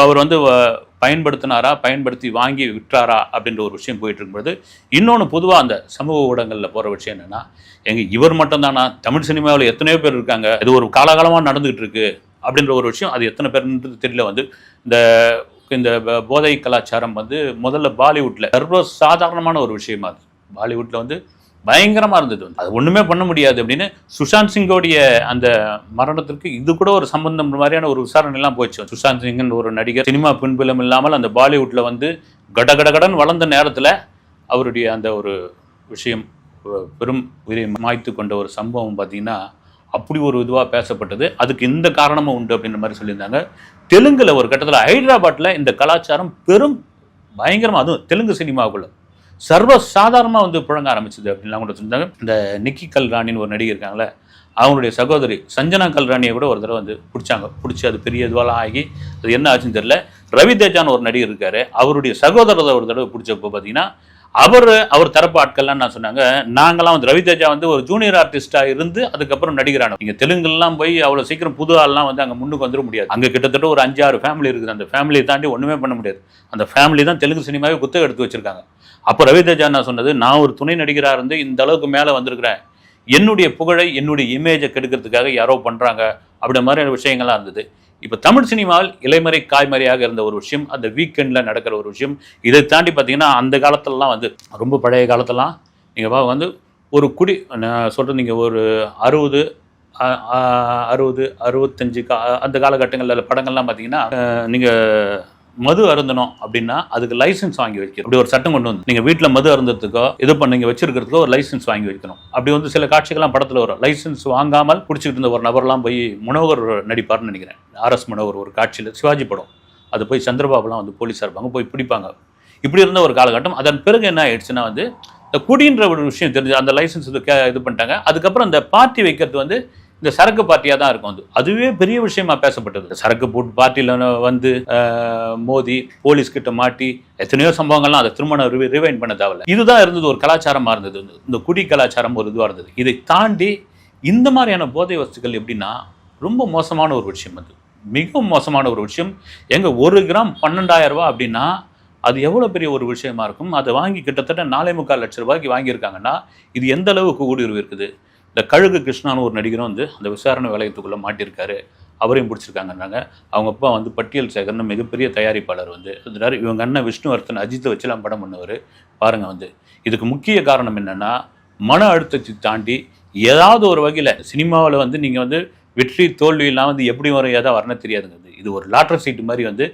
அவர் வந்து பயன்படுத்தினாரா, பயன்படுத்தி வாங்கி விற்றாரா அப்படின்ற ஒரு விஷயம் போயிட்டு இருக்கும்போது, இன்னொன்று பொதுவாக அந்த சமூக ஊடகங்களில் போகிற விஷயம் என்னன்னா, இவர் மட்டும் தானா, தமிழ் சினிமாவில் எத்தனையோ பேர் இருக்காங்க, இது ஒரு காலகாலமாக நடந்துகிட்டு இருக்கு அப்படின்ற ஒரு விஷயம், அது எத்தனை பேருன்றது தெரியல. வந்து இந்த இந்த போதை கலாச்சாரம் வந்து முதல்ல பாலிவுட்டில் சர்வ சாதாரணமான ஒரு விஷயமா அது. பாலிவுட்டில் வந்து பயங்கரமாக இருந்தது. அது ஒன்றுமே பண்ண முடியாது அப்படின்னு சுஷாந்த் சிங்கோடைய அந்த மரணத்திற்கு இது கூட ஒரு சம்பந்தம் மாதிரியான ஒரு விசாரணைலாம் போயிடுச்சு. சுஷாந்த் சிங்னு ஒரு நடிகர் சினிமா பின்புலம் இல்லாமல் அந்த பாலிவுட்டில் வந்து கடகடகடன் வளர்ந்த நேரத்தில் அவருடைய அந்த ஒரு விஷயம் பெரும் உயிரை மாய்த்து கொண்ட ஒரு சம்பவம் பார்த்தீங்கன்னா அப்படி ஒரு இதுவாக பேசப்பட்டது. அதுக்கு இந்த காரணமும் உண்டு அப்படின்ற மாதிரி சொல்லியிருந்தாங்க. தெலுங்கில் ஒரு கட்டத்தில் ஹைதராபாத்தில் இந்த கலாச்சாரம் பெரும் பயங்கரமாக, அதுவும் தெலுங்கு சினிமாவுக்குள்ள சர்வ சாதாரணமாக வந்து புழங்க ஆரம்பிச்சது அப்படின்லாம் கூட சொல்லியிருந்தாங்க. இந்த நிக்கி கல்ராணின்னு ஒரு நடிகை இருக்காங்களே, அவங்களுடைய சகோதரி சஞ்சனா கல்ராணியை கூட ஒரு தடவை வந்து பிடிச்சி அது பெரிய இதுவெல்லாம் ஆகி அது என்ன ஆச்சுன்னு தெரியல. ரவி தேஜான்னு ஒரு நடிகர் இருக்காரு, அவருடைய சகோதரரை ஒரு தடவை பிடிச்சப்போ பார்த்தீங்கன்னா அவர் தரப்பு ஆட்கள்லாம் நான் சொன்னாங்க, நாங்களாம் வந்து ரவி தேஜா வந்து ஒரு ஜூனியர் ஆர்டிஸ்டாக இருந்து அதுக்கப்புறம் நடிகரான நீங்கள் தெலுங்குலாம் போய் அவ்வளோ சீக்கிரம் புது ஆள்லாம் வந்து அங்கே முன்னுக்கு வந்துட முடியாது. அங்கே கிட்டத்தட்ட ஒரு 5-6 ஃபேமிலி இருக்குது. அந்த ஃபேமிலியை தாண்டி ஒன்றுமே பண்ண முடியாது. அந்த ஃபேமிலி தான் தெலுங்கு சினிமாவே புத்தகம் எடுத்து வச்சிருக்காங்க. அப்போ ரவி தேஜா நான் சொன்னது, நான் ஒரு துணை நடிகராக இருந்து இந்த அளவுக்கு மேலே வந்திருக்கிறேன், என்னுடைய புகழை என்னுடைய இமேஜை கெடுக்கிறதுக்காக யாரோ பண்ணுறாங்க அப்படின்ற மாதிரியான விஷயங்கள்லாம் இருந்தது. இப்போ தமிழ் சினிமாவில் இலைமறை காய்மறையாக இருந்த ஒரு விஷயம், அந்த வீக்கெண்டில் நடக்கிற ஒரு விஷயம். இதை தாண்டி பார்த்தீங்கன்னா அந்த காலத்திலலாம் வந்து ரொம்ப பழைய காலத்திலலாம் நீங்கள் வந்து ஒரு குடி, நான் சொல்கிறது நீங்கள் ஒரு 60 65 அந்த காலகட்டங்களில் படங்கள்லாம் பார்த்தீங்கன்னா நீங்கள் மது அருந்தணும் அப்படின்னா அதுக்கு லைசன்ஸ் வாங்கி வைக்கணும். அப்படி ஒரு சட்டம் கொண்டு வந்து நீங்கள் வீட்டில் மது அருந்ததுக்கோ இது பண்ணீங்க வச்சிருக்கிறதுக்கோ ஒரு லைசன்ஸ் வாங்கி வைக்கணும். அப்படி வந்து சில காட்சிகள்லாம் படத்தில் வரும். லைசன்ஸ் வாங்காமல் பிடிச்சிக்கிட்டு இருந்த ஒரு நபர்லாம் போய் மனோகர் நடிப்பார்னு நினைக்கிறேன், ஆர்எஸ் மனோகர் ஒரு காட்சியில் சிவாஜி படம், அது போய் சந்திரபாபுலாம் வந்து போலீஸாக இருப்பாங்க, போய் பிடிப்பாங்க. இப்படி இருந்த ஒரு காலகட்டம். அதன் பிறகு என்ன ஆயிடுச்சுன்னா வந்து இந்த குடின்ற ஒரு விஷயம் தெரிஞ்சு அந்த லைசன்ஸ் இது பண்ணிட்டாங்க. அதுக்கப்புறம் இந்த பார்ட்டி வைக்கிறது வந்து இந்த சரக்கு பார்ட்டியாக தான் இருக்கும். அதுவே பெரிய விஷயமா பேசப்பட்டது. சரக்கு போட்டு பார்ட்டியில் வந்து மோதி போலீஸ்கிட்ட மாட்டி எத்தனையோ சம்பவங்கள்லாம் அதை திருமணம் ரிவைண்ட் பண்ண தேவையில்ல. இதுதான் இருந்தது, ஒரு கலாச்சாரமாக இருந்தது. இந்த குடி கலாச்சாரம் ஒரு இதுவாக இருந்தது. இதை தாண்டி இந்த மாதிரியான போதை வஸ்துக்கள் எப்படின்னா ரொம்ப மோசமான ஒரு விஷயம். அது மிகவும் மோசமான ஒரு விஷயம். 1 கிராம் 12,000 ரூபா அப்படின்னா அது எவ்வளோ பெரிய ஒரு விஷயமா இருக்கும். அதை வாங்கி கிட்டத்தட்ட 4,4 லட்சம் ரூபாய்க்கு வாங்கியிருக்காங்கன்னா இது எந்த அளவுக்கு ஊடுருவி இருக்குது. இந்த கழுகு கிருஷ்ணான்னு ஒரு நடிகரும் வந்து அந்த விசாரணை வளையத்துக்குள்ளே மாட்டியிருக்காரு, அவரையும் பிடிச்சிருக்காங்கன்னாங்க. அவங்க அப்பா வந்து பட்டியல் சேகர்னு மிகப்பெரிய தயாரிப்பாளர் வந்து இருந்தார். இவங்க அண்ணன் விஷ்ணுவர்தன் அஜித்தை வச்சுலாம் படம் பண்ணுவார். பாருங்கள் வந்து இதுக்கு முக்கிய காரணம் என்னென்னா மன அழுத்தத்தை தாண்டி ஏதாவது ஒரு வகையில் சினிமாவில் வந்து நீங்கள் வந்து வெற்றி தோல்வியெல்லாம் வந்து எப்படி வரும் ஏதாவது வரணும் தெரியாதுங்க. இது ஒரு லாட்டரி சீட்டு மாதிரி வந்து